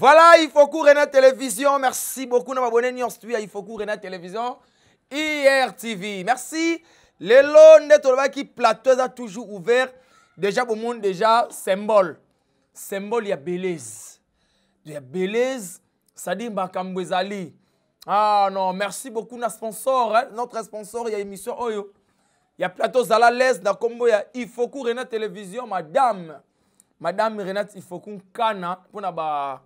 Voilà, il faut courir la télévision. Merci beaucoup de m'abonner à il faut courir la télévision. IRTV. Merci. Les lots qui plateau a toujours ouvert. Déjà pour le monde, déjà, symbole. Symbole, il y a Belize. Il y a Belize, ça dit Bakambouezali. Ah non, merci beaucoup notre sponsor. Hein? Notre sponsor, il y a émission Oyo. Il y a plateau Zala l'Est, dans Combo, il y a Ifoku Renat Télévision, madame. Madame Renat Ifoku Kana, pour na ba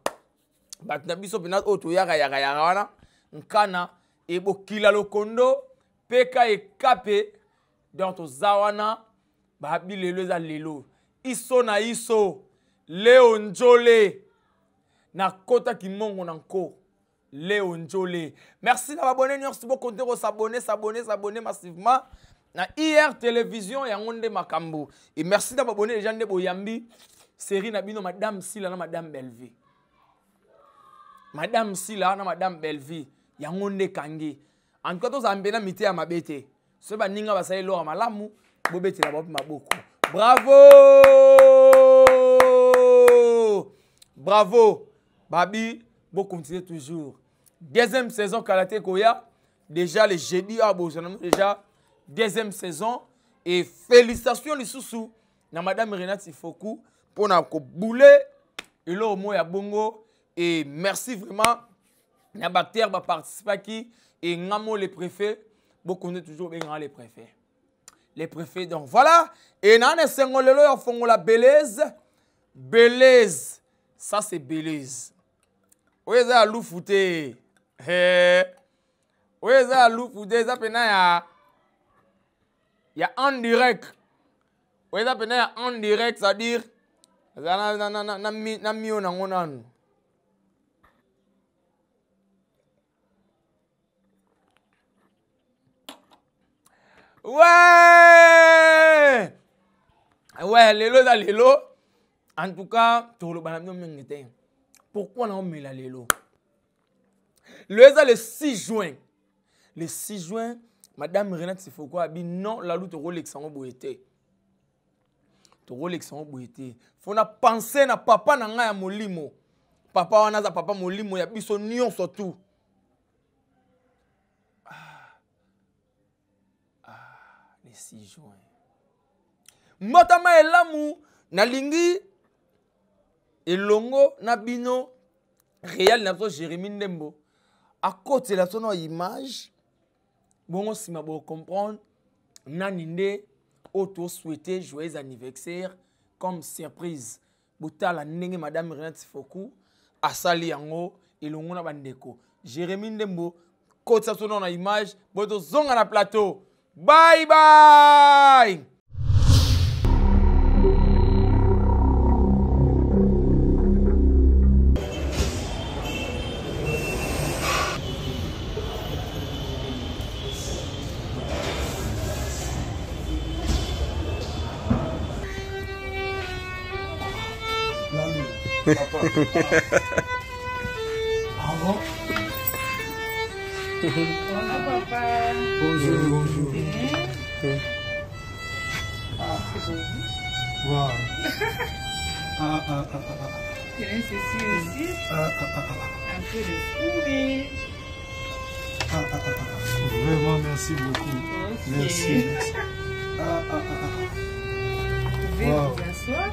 biso penat auto yara Nkana, et Bokila Lokondo, Peka et Kape, dans to Zawana, Babi Lelo za Lelo. Iso na Iso, Léon Jolé, na Kota Kimongo Nanko. Léon Jolé. Merci d'abonner, merci beaucoup de s'abonner massivement. Na IR Télévision et Ngonde Makambo. Et merci d'abonner les gens de Boyambi. Série Nabino Madame Sila na Madame Belleville. Madame Sila na Madame Belleville. Yangonde Kangi. En tout cas, vous avez mité à ma bête. Ce que ninga va savoir l'or à malamu. Bobete la bob maboko. Bravo! Bravo! Babi, vous continuez toujours. Deuxième saison Karaté Koya. Déjà les jeudis à Bozonom. Déjà. Deuxième saison et félicitations les sous na madame Renate Ifoku pour na ko boulé et là au moins ya bongo et merci vraiment na bactère ba participer qui et ngamo les préfets beaucoup connaît toujours bien les préfets donc voilà et na sengolelo ya fongo la Belize ça c'est Belize oye za loufouté oye za loufouté ça pena ya il y a en direct. Vous avez en direct, c'est-à-dire, ouais! Ouais, Lélo. En tout cas, pourquoi on met la Lélo? Le 6 juin. Le 6 juin, Madame Renate Sifoko a dit non, la lutte Rolex en boité. Rolex en boité. Faut na penser na papa na nga ya molimo. Papa wana za papa molimo ya biso nion surtout. Le 6 juin. Motama elamu na lingi elongo na bino réel na so Jérémie Ndembo. À côté la son image. Bon, si ma bon comprendre, naninde auto souhaité joyeux anniversaire comme surprise. Bouta nenge madame Renate Foku asali yango elongo na bandeko. Jérémie Ndembo côté ça son image, boto zonga na plateau. Bye bye. Papa. Bravo. Bonjour papa. Bonjour, bonjour. Ah, c'est beau. Wow. Tiens, ceci aussi. Un peu de fourré. Vraiment, merci beaucoup. Okay. Merci. Vous pouvez vous asseoir.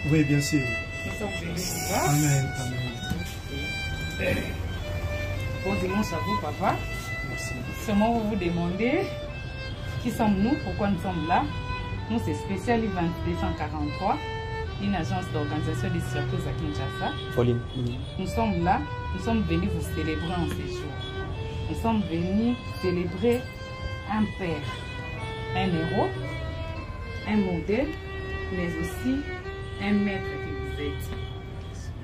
Oui, bien sûr. Nous sommes venus vous voir. Amen. Bon dimanche à vous, papa. Merci. Seulement vous vous demandez qui sommes-nous, pourquoi nous sommes là. Nous, c'est Spécial Event 243, une agence d'organisation des circuits à Kinshasa. Pauline. Nous sommes là, nous sommes venus vous célébrer en ces jours. Nous sommes venus célébrer un père, un héros, un modèle, mais aussi un maître que vous êtes.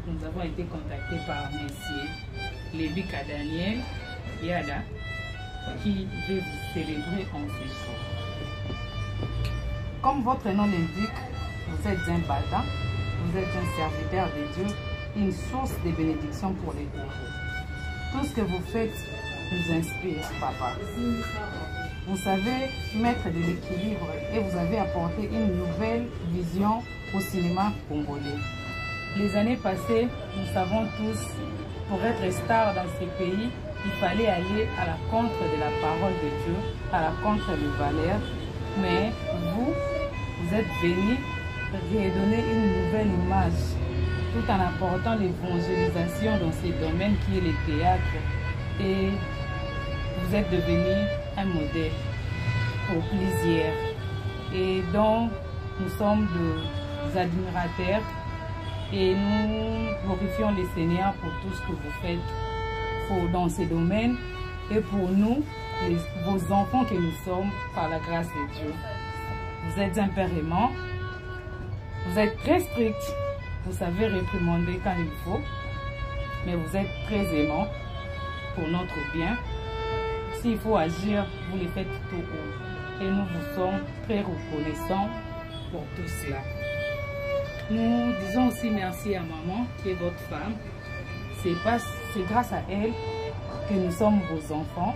Nous avons été contactés par Messier Lévi Daniel Yada qui veut vous célébrer en ces jours. Comme votre nom l'indique, vous êtes un battant, vous êtes un serviteur de Dieu, une source de bénédiction pour les pauvres. Tout ce que vous faites nous inspire, papa. Vous savez mettre de l'équilibre et vous avez apporté une nouvelle vision au cinéma congolais. Les années passées, nous savons tous, pour être star dans ce pays, il fallait aller à la contre de la parole de Dieu, à la contre des valeurs. Mais vous êtes venus redonner une nouvelle image, tout en apportant l'évangélisation dans ces domaines qui est le théâtre. Et vous êtes devenu un modèle pour plusieurs. Et donc, nous sommes des admirateurs et nous glorifions le Seigneur pour tout ce que vous faites dans ces domaines et pour nous, vos enfants que nous sommes par la grâce de Dieu. Vous êtes un père aimant, vous êtes très strict, vous savez réprimander quand il faut, mais vous êtes très aimant pour notre bien. S'il faut agir, vous le faites tout haut. Et nous vous sommes très reconnaissants pour tout cela. Nous disons aussi merci à maman, qui est votre femme. C'est grâce à elle que nous sommes vos enfants.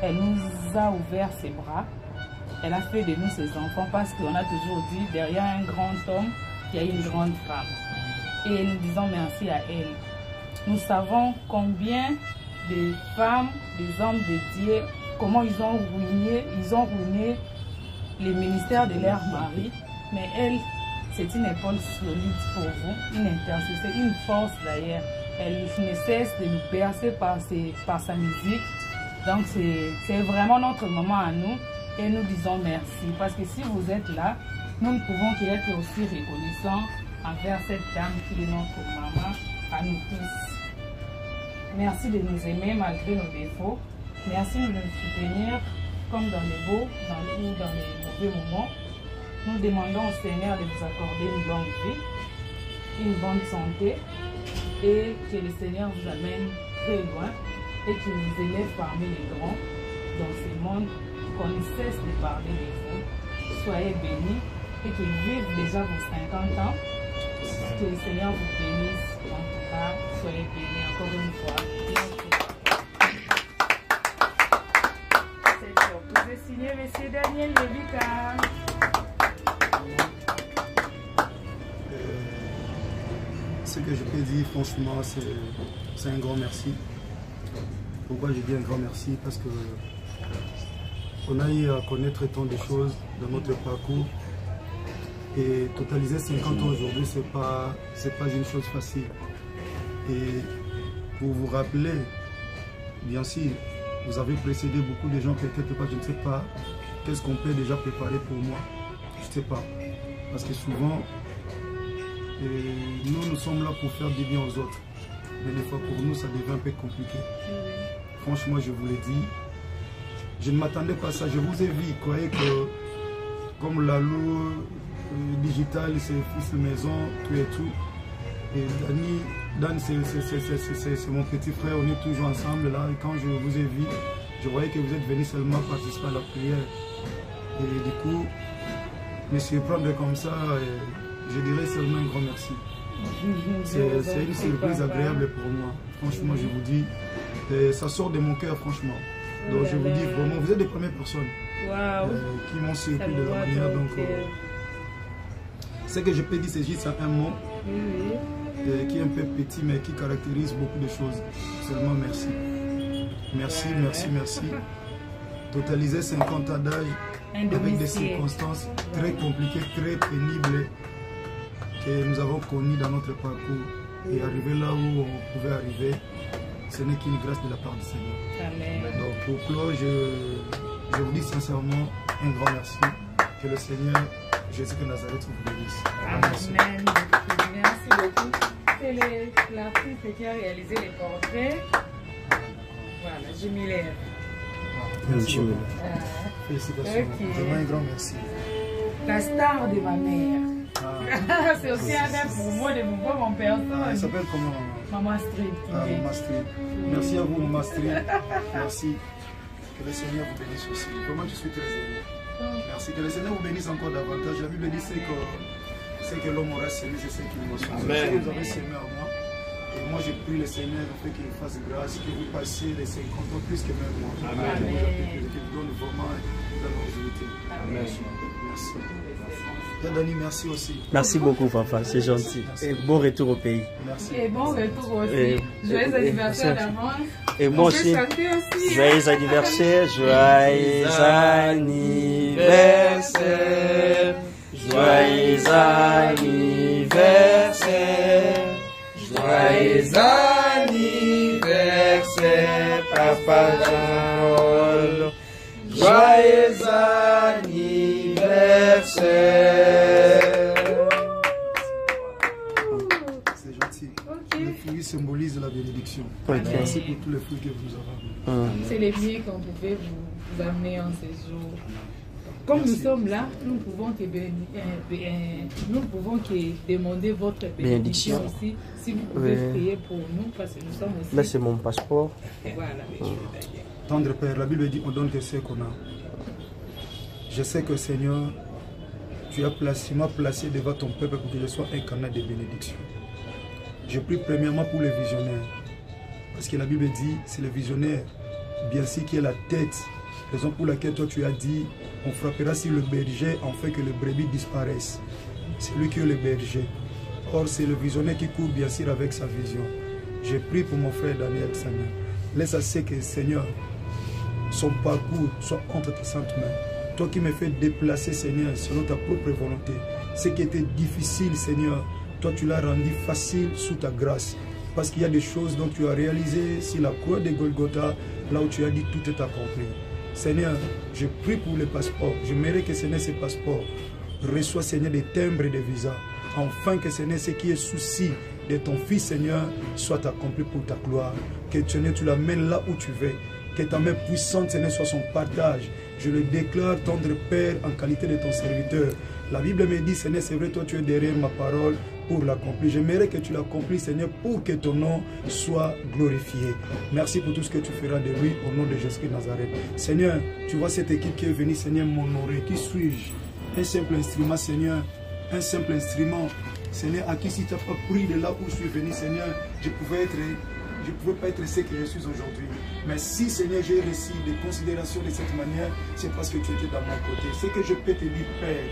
Elle nous a ouvert ses bras. Elle a fait de nous ses enfants parce qu'on a toujours dit, derrière un grand homme, il y a une grande femme. Et nous disons merci à elle. Nous savons combien de femmes, des hommes de Dieu, comment ils ont ruiné les ministères de leur mari. Mais elle, c'est une épaule solide pour vous, une intercesseur, une force d'ailleurs. Elle ne cesse de nous bercer par sa musique. Donc c'est vraiment notre moment à nous et nous disons merci. Parce que si vous êtes là, nous ne pouvons qu'être aussi reconnaissants envers cette dame qui est notre maman, à nous tous. Merci de nous aimer malgré nos défauts. Merci de nous soutenir comme dans les beaux ou dans les mauvais moments. Nous demandons au Seigneur de vous accorder une longue vie, une bonne santé et que le Seigneur vous amène très loin et qu'il vous élève parmi les grands dans ce monde, qu'on ne cesse de parler de vous. Soyez bénis et que vivent déjà vos 50 ans. Que le Seigneur vous bénisse. En tout cas, soyez bénis encore une fois. C'est sûr. Vous êtes signé M. Daniel Levica. Ce que je peux dire, franchement, c'est un grand merci. Pourquoi je dis un grand merci? Parce que on a eu à connaître tant de choses dans notre parcours. Et totaliser 50 ans aujourd'hui, c'est pas une chose facile. Et pour vous rappeler, bien sûr, vous avez précédé beaucoup de gens, peut-être pas, je ne sais pas, qu'est-ce qu'on peut déjà préparer pour moi? Je ne sais pas. Parce que souvent, nous sommes là pour faire du bien aux autres. Mais des fois, pour nous, ça devient un peu compliqué. Franchement, je vous l'ai dit, je ne m'attendais pas à ça. Je vous ai vu, croyez que comme la loi digitale, c'est fils de maison, tout et tout. Et Dan, c'est mon petit frère, on est toujours ensemble là. Et quand je vous ai vu, je voyais que vous êtes venu seulement participer à la prière. Et du coup, me surprendre comme ça, je dirais seulement un grand merci. C'est une surprise agréable pour moi. Franchement, je vous dis, ça sort de mon cœur, franchement. Donc je vous dis vraiment, vous êtes les premières personnes qui m'ont surpris de la manière. Donc, ce que je peux dire, c'est juste un mot qui est un peu petit, mais qui caractérise beaucoup de choses. Seulement merci. Merci, merci, merci. Totaliser 50 ans d'âge avec des circonstances très compliquées, très pénibles que nous avons connues dans notre parcours. Et arriver là où on pouvait arriver, ce n'est qu'une grâce de la part du Seigneur. Amen. Donc pour clore, je vous dis sincèrement un grand merci. Que le Seigneur Jésus de Nazareth vous bénisse. Amen. Merci beaucoup. C'est l'artiste qui a réalisé les portraits. Voilà, Jimmy. Merci. Félicitations. Okay. Vraiment un grand merci. La star de ma mère. C'est aussi un rêve pour moi de vous voir en personne. Elle s'appelle comment? Maman Street. Maman Street. Merci à vous, Maman Street. Merci. Que le Seigneur vous bénisse aussi. Vraiment, je suis très heureux. Merci. Que le Seigneur vous bénisse encore davantage. La Bible dit c'est que l'homme aura semé, c'est ce qu'il va faire. C'est ce que vous avez semé à moi. Et moi, j'ai pris le Seigneur afin qu'il fasse grâce, que vous passiez les 50 ans plus que même moi. Amen. Que vous donne vraiment la longévité. Amen. Merci. Dani, merci aussi. Merci beaucoup, papa, c'est gentil. Merci. Et bon retour au pays. Merci. Et bon retour aussi. Joyeux anniversaire d'avance. Et moi aussi. Joyeux anniversaire, joyeux anniversaire, joyeux anniversaire, joyeux anniversaire, papa Jean. Joyeux anniversaire. C'est gentil. Les fruits symbolisent la bénédiction. Okay. Merci pour tous les fruits que vous avez. C'est les mieux qu'on pouvait vous amener en séjour. Comme nous sommes là, nous ne pouvons que demander votre bénédiction aussi. Si vous pouvez prier pour nous, parce que nous sommes aussi. Là, c'est mon passeport. Voilà. Tendre Père, la Bible dit on donne que ce qu'on a. Je sais que Seigneur, tu m'as placé devant ton peuple pour que je sois un canal de bénédiction. Je prie premièrement pour les visionnaires. Parce que la Bible dit, c'est le visionnaire, bien sûr, qui est la tête. Raison pour laquelle toi tu as dit, on frappera sur le berger en fait que le brebis disparaisse. C'est lui qui est le berger. Or, c'est le visionnaire qui court bien sûr avec sa vision. Je prie pour mon frère Daniel, Seigneur. Laisse assez que, Seigneur, son parcours soit entre tes saintes mains. Toi qui me fais déplacer, Seigneur, selon ta propre volonté. Ce qui était difficile, Seigneur, toi tu l'as rendu facile sous ta grâce. Parce qu'il y a des choses dont tu as réalisé sur la croix de Golgotha, là où tu as dit tout est accompli. Seigneur, je prie pour les passeports. Je mérite que Seigneur, ces passeports reçoivent, Seigneur, des timbres et des visas. Enfin que, Seigneur, ce qui est souci de ton Fils, Seigneur, soit accompli pour ta gloire. Que, Seigneur, tu l'amènes là où tu veux. Que ta main puissante, Seigneur, soit son partage. Je le déclare, tendre Père, en qualité de ton serviteur. La Bible me dit, Seigneur, c'est vrai, toi, tu es derrière ma parole pour l'accomplir. J'aimerais que tu l'accomplisses, Seigneur, pour que ton nom soit glorifié. Merci pour tout ce que tu feras de lui, au nom de Jésus-Christ de Nazareth. Seigneur, tu vois cette équipe qui est venue, Seigneur, m'honorer. Qui suis-je? Un simple instrument, Seigneur. Un simple instrument. Seigneur, à qui si tu n'as pas pris de là où je suis venu, Seigneur, je ne pouvais pas être ce que je suis aujourd'hui. Mais si, Seigneur, j'ai reçu des considérations de cette manière, c'est parce que tu étais dans mon côté. Ce que je peux te dire, Père,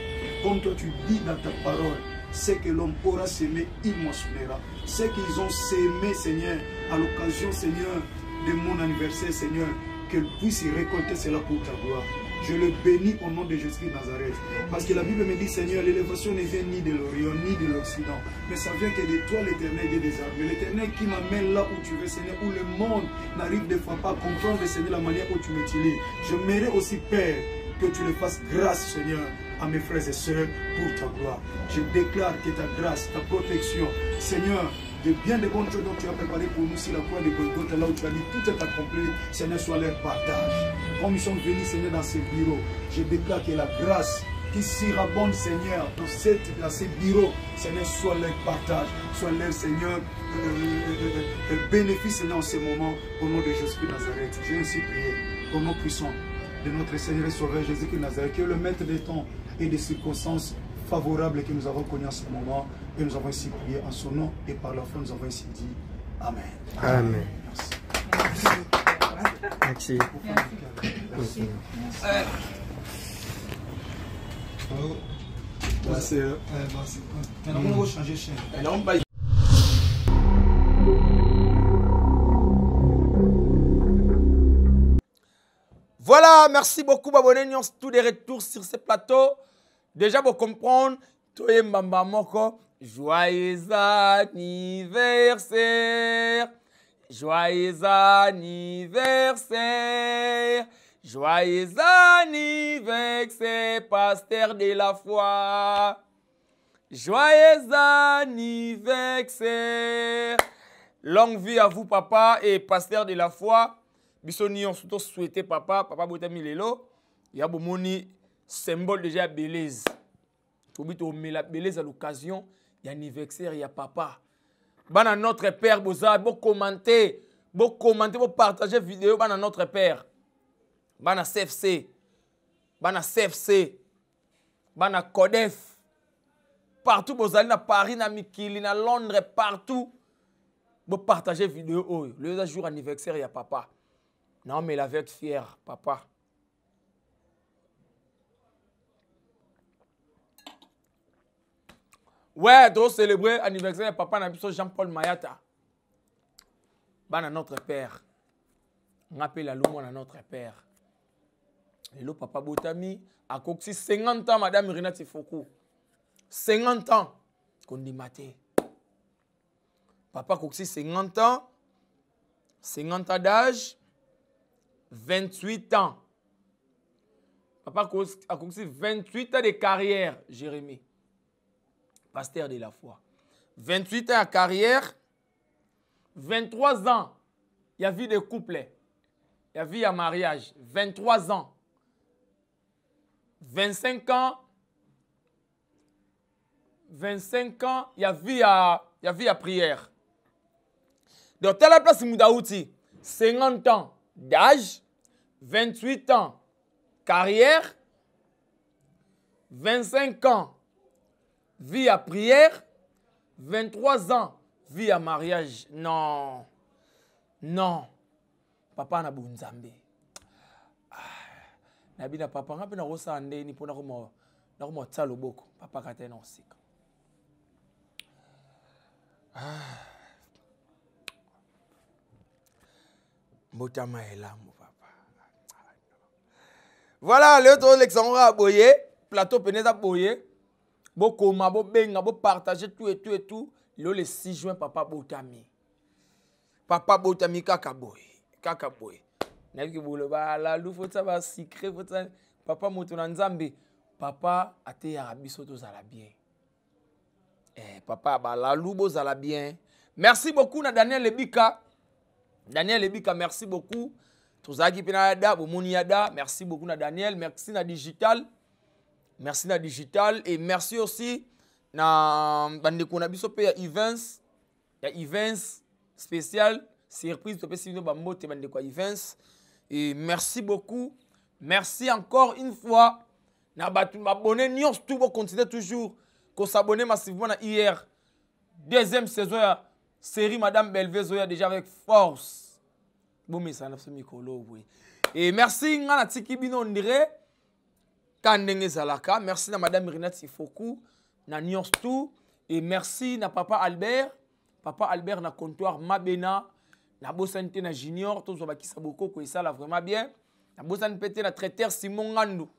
comme toi tu dis dans ta parole, c'est que l'homme aura sémé, il moissonnera. Ce qu'ils ont sémé, Seigneur, à l'occasion, Seigneur, de mon anniversaire, Seigneur, qu'ils puissent récolter cela pour ta gloire. Je le bénis au nom de Jésus de Nazareth. Parce que la Bible me dit, Seigneur, l'élévation ne vient ni de l'Orient, ni de l'Occident. Mais ça vient que de toi, l'Éternel, Dieu des armées. L'Éternel qui m'amène là où tu veux, Seigneur, où le monde n'arrive des fois pas à comprendre, Seigneur, la manière où tu m'utilises. Je mérite aussi, Père, que tu le fasses grâce, Seigneur, à mes frères et sœurs pour ta gloire. Je déclare que ta grâce, ta protection, Seigneur, de bien de bonnes choses dont tu as préparé pour nous sur la croix de Golgotha, là où tu as dit tout est accompli, Seigneur, soit leur partage. Comme ils sont venus, Seigneur, dans ces bureaux, je déclare que la grâce qui surabonde, Seigneur, dans ces bureaux, Seigneur, soit leur partage, soit leur, Seigneur, bénéfice, Seigneur, en ce moment, au nom de Jésus de Nazareth. J'ai ainsi prié, au nom puissant de notre Seigneur et Sauveur Jésus de Nazareth, que le maître des temps et des circonstances favorables que nous avons connues en ce moment, et nous avons ici prié en son nom, et par la foi nous avons ici dit Amen. Amen. Merci. Merci. Maintenant, on va changer de chaîne. Voilà, merci beaucoup, Babonné Nyons, tous les retours sur ce plateau. Déjà, pour comprendre, Toye Mbamba Moko, joyeux anniversaire, joyeux anniversaire, joyeux anniversaire, pasteur de la foi. Joyeux anniversaire. Longue vie à vous, papa, et pasteur de la foi. Bisoni, on surtout souhaité papa Botami Lelo. Il y a beaucoup symbole déjà beleza. On met la beleza à l'occasion. Il y a anniversaire, il y a papa. Bana notre père, vous commenter, vous partager vidéo, bana notre père. Bana CFC, bana Codef. Partout, vous allez à Paris, à Mikili, à Londres, partout. Vous partagez vidéo. Le jour anniversaire, il y a papa. Non, mais la être fière, papa. Ouais, tu célébrer l'anniversaire de papa Nabiso Jean-Paul Mayata. Bah, notre père. On appelle la loupe à notre père. Et le papa Botami a coxé 50 ans, madame Irina Tifoku. 50 ans. Qu'on dit maté. Papa coxé 50 ans. 50 ans d'âge. 28 ans. Papa a coxé 28 ans de carrière, Jérémie. Pasteur de la foi. 28 ans de carrière. 23 ans. Il y a vie de couple. Il y a vie à mariage. 23 ans. 25 ans. 25 ans. Il y a vie à prière. Donc, telle la place Moudaouti. 50 ans d'âge. 28 ans carrière. 25 ans vie à prière. 23 ans vie à mariage. Non. Non. Papa na bunzambe. Nabina papa ngapi na rosa ande ni pona ko tsalo boko. Papa katena osika. Mbotama elamu papa. Voilà, le tour Alexandra a boyé, plateau peneza boyé. Bo koma, bo benga, bo partager tout et tout et tout. Le 6 juin papa Botami. Papa Botami kaka boy. Kaka boy. Nabi ki bolo ba la lu faut ça va secret faut ça papa moto na nzambe. Papa ate ya biso to zala bien. Papa ba la lu bo zala bien. Merci beaucoup na Daniel Lebika. Daniel Lebika, merci beaucoup. Tozaki Pinada, Bomoni Yada, merci beaucoup na Daniel, merci na Digital. Merci na Digital et merci aussi na bandeko na biso pe ya events. Ya events spécial surprise to pe sino bambote bandeko events. Et merci beaucoup. Merci encore une fois. Na batu m'abonner nyons tout pour continuer toujours qu'on s'abonner massivement na hier. Deuxième saison ya série Madame Belvé Zoya déjà avec force. Et merci ngana tiki bino ndire kandenge zalaka. Merci na Madame Irina Tifoku na nyons tout et merci na Papa Albert. Papa Albert na comptoir Mabena na bosante na junior to zo bakisa boko ko esala vraiment bien. Na bosante pété na traiteur Simon Ngandou.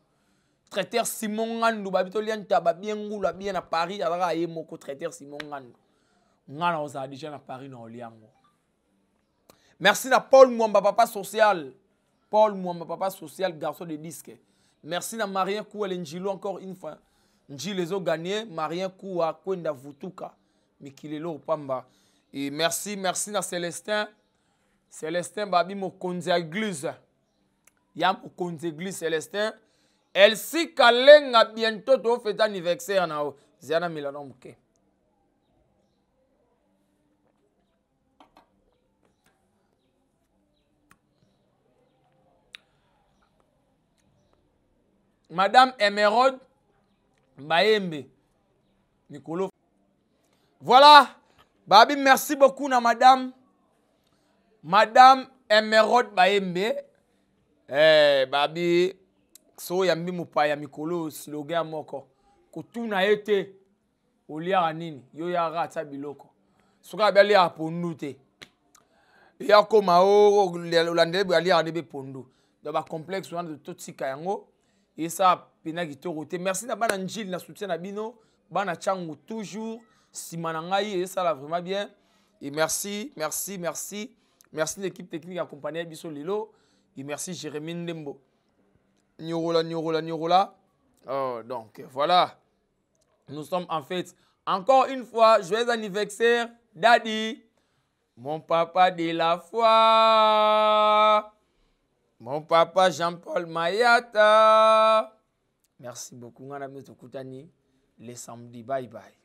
Traiteur Simon Ngandou babito lianta ba bien ngula bien na Paris ala ye moko traiteur Simon Ngandou. Ngana oza déjà na Paris na Oliango. Merci à Paul Mwamba, papa social. Paul Mwamba, papa social, garçon de disque. Merci à Marien Koua Njilo encore une fois. Njilo les ont gagné. Marien Koua Kwenda Vutuka. Mikilelo Pamba. Et merci à Célestin. Célestin Babi Mokonze Église. Yam Mokonze Église Célestin. Elsie Kalenga bientôt to fait anniversaire nao. Ziana Milano Mouke. Madame Emeraude Baembe Nicolo. Voilà. Babi, merci beaucoup na Madame Emeraude Baembe. Babi so yambi mupaya mikolo slogan moko. Kutuna ete olia nini yo ya rata biloko. Soka bali a pondu te. Ya koma o landebe bali a debe pondu. Dans ba complexe de tout sika yango. Et ça, merci à Bana Njil, na soutien à Bino, Bana Changu toujours, Simanangaï, et ça là vraiment bien. Et merci l'équipe technique accompagnée Biso Lilo, et merci Jérémy Ndembo. Nyorola. Oh, donc voilà, nous sommes en fait, encore une fois, joyeux anniversaire, Daddy, mon papa de la foi. Mon papa Jean-Paul Mayata. Merci beaucoup. On a mis le samedi. Bye bye.